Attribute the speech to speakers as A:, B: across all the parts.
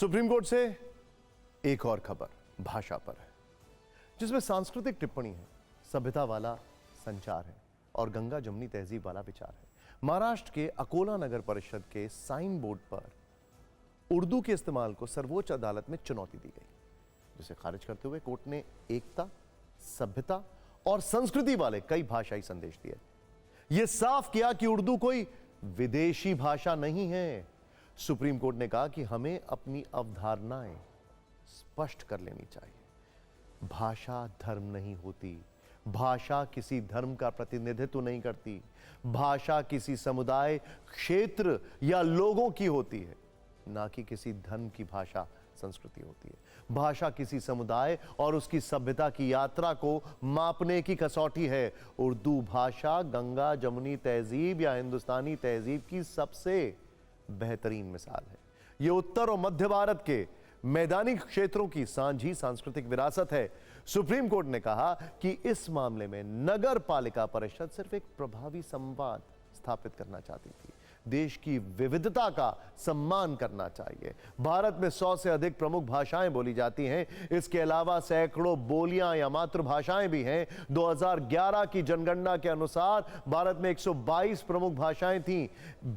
A: Supreme court से एक और खबर भाषा पर है, जिसमें सांस्कृतिक टिप्पणी है, सभ्यता वाला संचार है और गंगा जमुनी तहजीब वाला विचार है। महाराष्ट्र के अकोला नगर परिषद के साइन बोर्ड पर उर्दू के इस्तेमाल को सर्वोच्च अदालत में चुनौती दी गई, जिसे खारिज करते हुए कोर्ट ने एकता, सभ्यता और संस्कृति वाले कई भाषाई संदेश दिए। यह साफ किया कि उर्दू कोई विदेशी भाषा नहीं है। सुप्रीम कोर्ट ने कहा कि हमें अपनी अवधारणाएं स्पष्ट कर लेनी चाहिए। भाषा धर्म नहीं होती, भाषा किसी धर्म का प्रतिनिधित्व नहीं करती, भाषा किसी समुदाय, क्षेत्र या लोगों की होती है, ना कि किसी धर्म की भाषा संस्कृति होती है। भाषा किसी समुदाय और उसकी सभ्यता की यात्रा को मापने की कसौटी है। उर्दू भाषा गंगा जमुनी तहजीब या हिंदुस्तानी तहजीब की सबसे बेहतरीन मिसाल है। यह उत्तर और मध्य भारत के मैदानी क्षेत्रों की सांझी सांस्कृतिक विरासत है। सुप्रीम कोर्ट ने कहा कि इस मामले में नगर पालिका परिषद सिर्फ एक प्रभावी संवाद स्थापित करना चाहती थी, देश की विविधता का सम्मान करना चाहिए। भारत में 100 से अधिक प्रमुख भाषाएं बोली जाती हैं। इसके अलावा सैकड़ों बोलियां या मातृभाषाएं भी हैं। 2011 की जनगणना के अनुसार भारत में 122 प्रमुख भाषाएं थीं,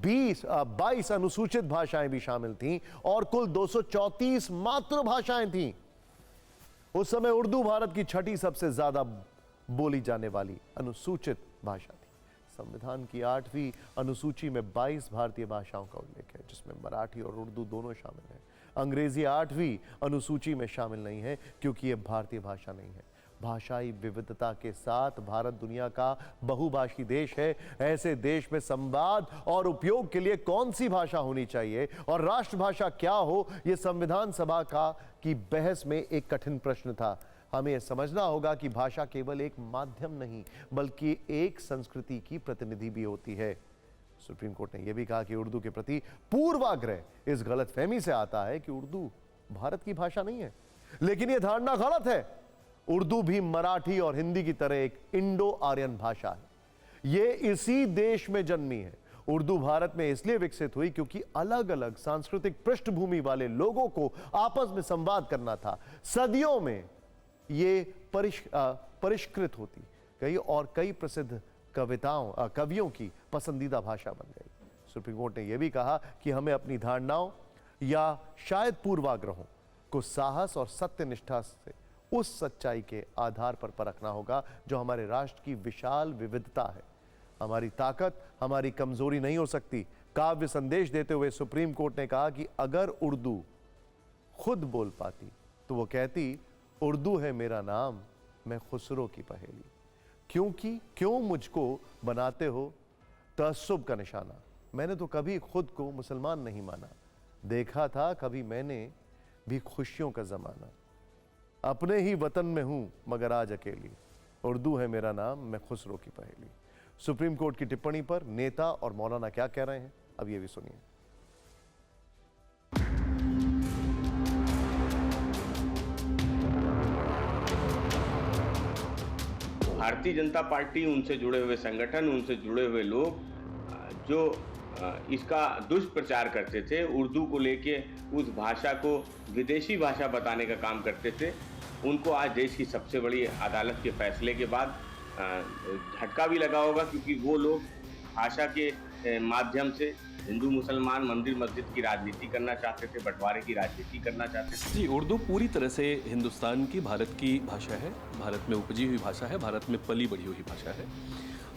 A: 22 अनुसूचित भाषाएं भी शामिल थीं और कुल 234 मातृभाषाएं थीं। उस समय उर्दू भारत की छठी सबसे ज्यादा बोली जाने वाली अनुसूचित भाषा थी। संविधान की 8वीं अनुसूची में 22 भारतीय भाषाओं का उल्लेख है, जिसमें मराठी और उर्दू दोनों शामिल हैं। अंग्रेजी 8वीं अनुसूची में शामिल नहीं है, क्योंकि यह भारतीय भाषा नहीं है। भाषाई विविधता के साथ भारत दुनिया का बहुभाषी देश है। ऐसे देश में संवाद और उपयोग के लिए कौन सी भाषा होनी चाहिए और राष्ट्रभाषा क्या हो, यह संविधान सभा की बहस में एक कठिन प्रश्न था। हमें यह समझना होगा कि भाषा केवल एक माध्यम नहीं, बल्कि एक संस्कृति की प्रतिनिधि भी होती है। सुप्रीम कोर्ट ने यह भी कहा कि उर्दू के प्रति पूर्वाग्रह इस गलतफहमी से आता है कि उर्दू भारत की भाषा नहीं है, लेकिन यह धारणा गलत है। उर्दू भी मराठी और हिंदी की तरह एक इंडो आर्यन भाषा है। यह इसी देश में जन्मी है। उर्दू भारत में इसलिए विकसित हुई क्योंकि अलग अलग सांस्कृतिक पृष्ठभूमि वाले लोगों को आपस में संवाद करना था। सदियों में ये परिष्कृत होती गई और कई प्रसिद्ध कवियों की पसंदीदा भाषा बन गई। सुप्रीम कोर्ट ने यह भी कहा कि हमें अपनी धारणाओं या शायद पूर्वाग्रहों को साहस और सत्यनिष्ठा से उस सच्चाई के आधार पर परखना होगा जो हमारे राष्ट्र की विशाल विविधता है। हमारी ताकत हमारी कमजोरी नहीं हो सकती। काव्य संदेश देते हुए सुप्रीम कोर्ट ने कहा कि अगर उर्दू खुद बोल पाती तो वो कहती, उर्दू है मेरा नाम, मैं खुसरो की पहेली। क्यों मुझको बनाते हो तअस्सुब का निशाना। मैंने तो कभी खुद को मुसलमान नहीं माना, देखा था कभी मैंने भी खुशियों का जमाना। अपने ही वतन में हूं मगर आज अकेली, उर्दू है मेरा नाम, मैं खुसरो की पहेली। सुप्रीम कोर्ट की टिप्पणी पर नेता और मौलाना क्या कह रहे हैं, अब ये भी सुनिए।
B: भारतीय जनता पार्टी, उनसे जुड़े हुए संगठन, उनसे जुड़े हुए लोग जो इसका दुष्प्रचार करते थे, उर्दू को लेके उस भाषा को विदेशी भाषा बताने का काम करते थे, उनको आज देश की सबसे बड़ी अदालत के फैसले के बाद झटका भी लगा होगा, क्योंकि वो लोग भाषा के माध्यम से हिंदू मुसलमान, मंदिर मस्जिद की राजनीति करना चाहते थे, बंटवारे की राजनीति करना चाहते थे।
C: जी, उर्दू पूरी तरह से हिंदुस्तान की, भारत की भाषा है, भारत में उपजी हुई भाषा है, भारत में पली बढ़ी हुई भाषा है।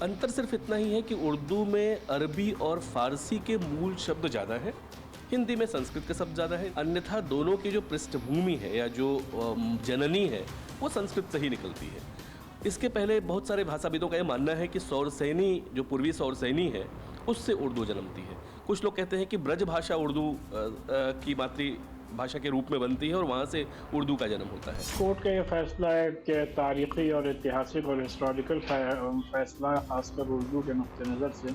C: अंतर सिर्फ इतना ही है कि उर्दू में अरबी और फारसी के मूल शब्द ज़्यादा है, हिंदी में संस्कृत के शब्द ज़्यादा है। अन्यथा दोनों की जो पृष्ठभूमि है या जो जननी है वो संस्कृत से ही निकलती है। इसके पहले बहुत सारे भाषाविदों का यह मानना है कि सौरसैनी, जो पूर्वी सौरसैनी है, उससे उर्दू जन्मती है। कुछ लोग कहते हैं कि ब्रज भाषा उर्दू की मातृभाषा के रूप में बनती है और वहाँ से उर्दू का जन्म होता है।
D: कोर्ट का यह फैसला है कि तारीख़ी और ऐतिहासिक और हिस्टोरिकल फैसला खासकर उर्दू के नुक़्ते नज़र से,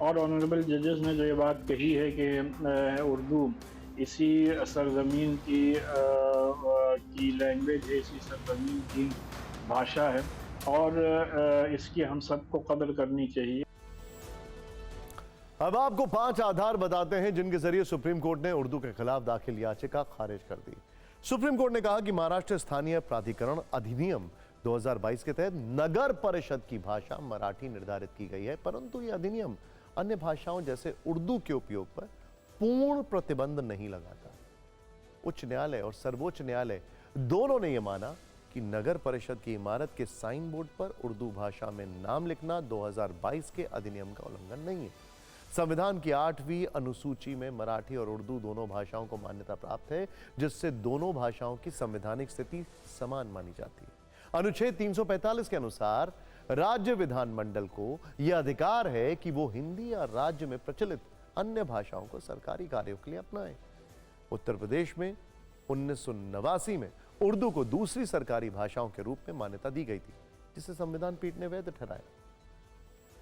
D: और ऑनरेबल जजेस ने जो ये बात कही है कि उर्दू इसी सरज़मीन की लैंग्वेज है, इसी सरज़मीन की भाषा है और इसकी हम सबको कदर करनी चाहिए।
A: अब आपको 5 आधार बताते हैं जिनके जरिए सुप्रीम कोर्ट ने उर्दू के खिलाफ दाखिल याचिका खारिज कर दी। सुप्रीम कोर्ट ने कहा कि महाराष्ट्र स्थानीय प्राधिकरण अधिनियम 2022 के तहत नगर परिषद की भाषा मराठी निर्धारित की गई है, परंतु यह अधिनियम अन्य भाषाओं जैसे उर्दू के उपयोग पर पूर्ण प्रतिबंध नहीं लगाता। उच्च न्यायालय और सर्वोच्च न्यायालय दोनों ने यह माना कि नगर परिषद की इमारत के साइन बोर्ड पर उर्दू भाषा में नाम लिखना 2022 के अधिनियम का उल्लंघन नहीं है। संविधान की 8वीं अनुसूची में मराठी और उर्दू दोनों भाषाओं को मान्यता प्राप्त है, जिससे दोनों भाषाओं की संवैधानिक स्थिति समान मानी जाती है। अनुच्छेद 345 के अनुसार राज्य विधानमंडल को यह अधिकार है कि वो हिंदी या राज्य में प्रचलित अन्य भाषाओं को सरकारी कार्यों के लिए अपनाए। उत्तर प्रदेश में 1989 में उर्दू को दूसरी सरकारी भाषाओं के रूप में मान्यता दी गई थी, जिसे संविधान पीठ ने वैध ठहराया।